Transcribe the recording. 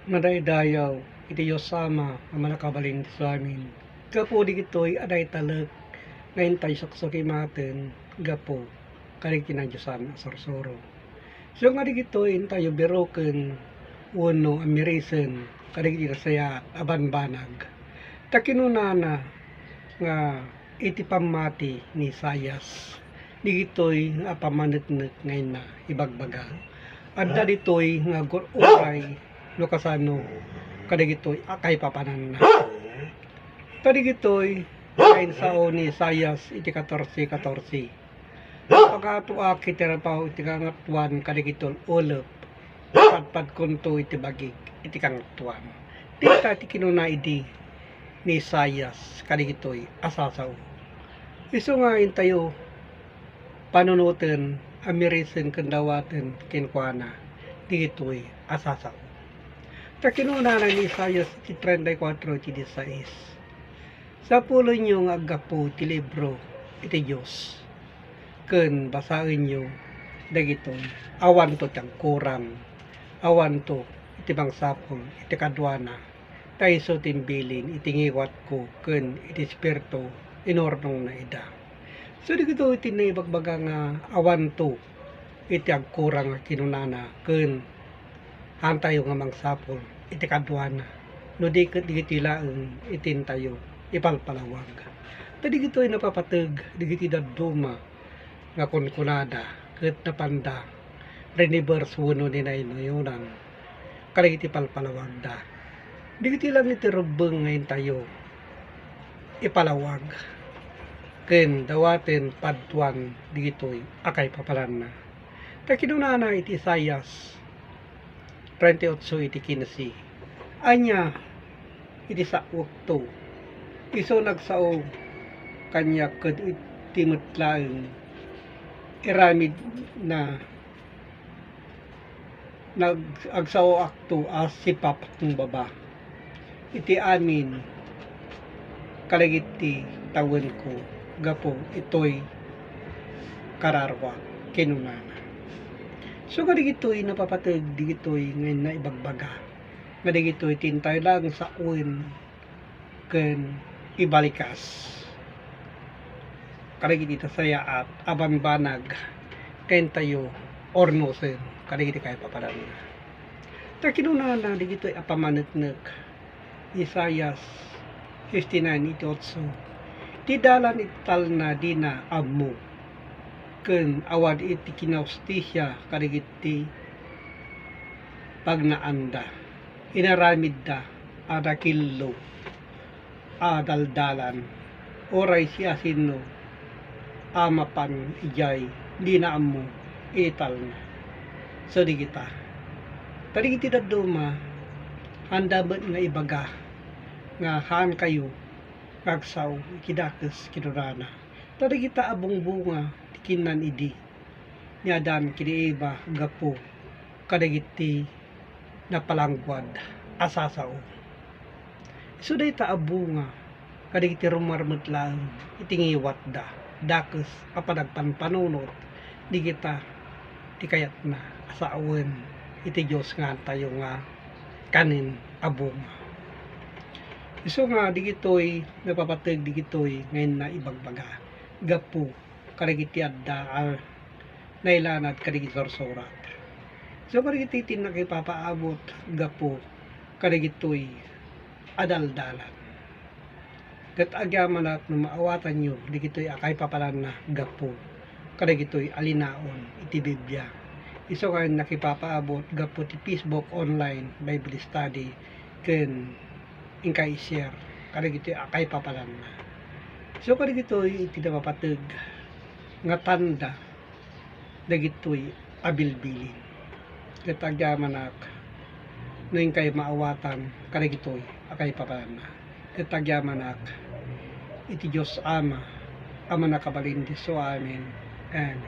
Madaydayaw, iti Diyos sama, ang manakabalin sa amin. Gapo di kito'y aday talag, ngayon tayo saksuki matin, gapo, kalig tinadyosan asorsoro. So nga di kito'y tayo beroken, uno amirisen, kalig tinasaya aban banag. Takinunana nga iti pamati ni Sayas, di kito'y apamanetnet ngayon na ibagbaga. Adda dito'y nga oray, lokasano, kadigitoy akay papanan na. Kadigitoy kain sao ni Sayas iti 14:14. Pagkatuak iti rapaw iti kangatuan kadigitol ulep. Padpad kunto iti bagig iti kangatuan. Tita iti kinuna idi ni Sayas kadigitoy asasaw. Isu nga intayo panunutin amirisen kendawaten kinkwana digitoy asasaw. Takinuna na ni Sayas iti 34:16. Sa pulo nyo nga agapo iti libro iti Diyos. Ken basahin nyo dagitoy awan to tiyang kurang. Awan to iti bangsapol iti kadwana. Taiso timbilin iti ngiwat ko ken iti spirito inordong na ida. So dito iti naibagbaga nga awan to iti agkurang nga kinunana ken hantayo nga mangsapol iti kadwana no di iti laeng itin tayo ipalpalawag. Tadi gito'y napapateg digiti daduma nga kunkunada ket napanda renivers wuno ni naynoyonan kaligiti palpalawag da. Digiti lang iti rubeng ngayon tayo ipalawag ken dawaten padtuan digito'y akay papalan na. Takinunana iti Sayas 38 iti 15. Anya iti sakwak iso nagsao kanya ket iti metlaeng iramid na nagagsao akto as sipap ng baba iti amin kaligiti tawen ko gapo itoy kararwa kinunana. So kadigitoy napapateg digitoy ngayon na ibagbaga. Kadigitoy tintay lang sa uwin ken ibalikas. Kadigiti tasaya at aban banag ken tayo ornosen kadigiti kay papalan. Takinunana digitoy apamanetnek Isayas 59:8. Ti dalan ital na dina ammo ken awad iti kinaustisya kadigiti pagnaanda inaramid da adakillo adaldalan oray siya sino amapan ijay di na ammo ital na so digita tadigiti daduma handa ba nga ibaga nga haan kayo kagsaw kidakes kinurana tadigita abong bunga kinan idi niadan kiniiba gapo kadagiti napalangguad asasaw. So dayta abunga kadagiti rumarmet lang itingiwat da dakes apadagpanpanunot di kita ti kayat na asaawen iti Diyos nga tayo nga kanin abunga. So nga digitoy napapateg digitoy ngayon na ibagbaga gapo karigiti adda nailanad karigiti sorsorat. So karigiti tinakaipapaabot gapo karigitoy adaldalan. Ket agyaman at no maawatan nyo digitoy akay papalan na gapo karigitoy alinaon iti Biblia. Iso kayo nakipapaabot gapo ti Facebook online Bible study ken ingkay share karigitoy akay papalan na. So karigitoy iti napapateg nga tanda dagitoy abilbilin ket agyamanak no kay maawatan karigitoy akay papalan na ket agyamanak iti Diyos ama nakabalin so amen and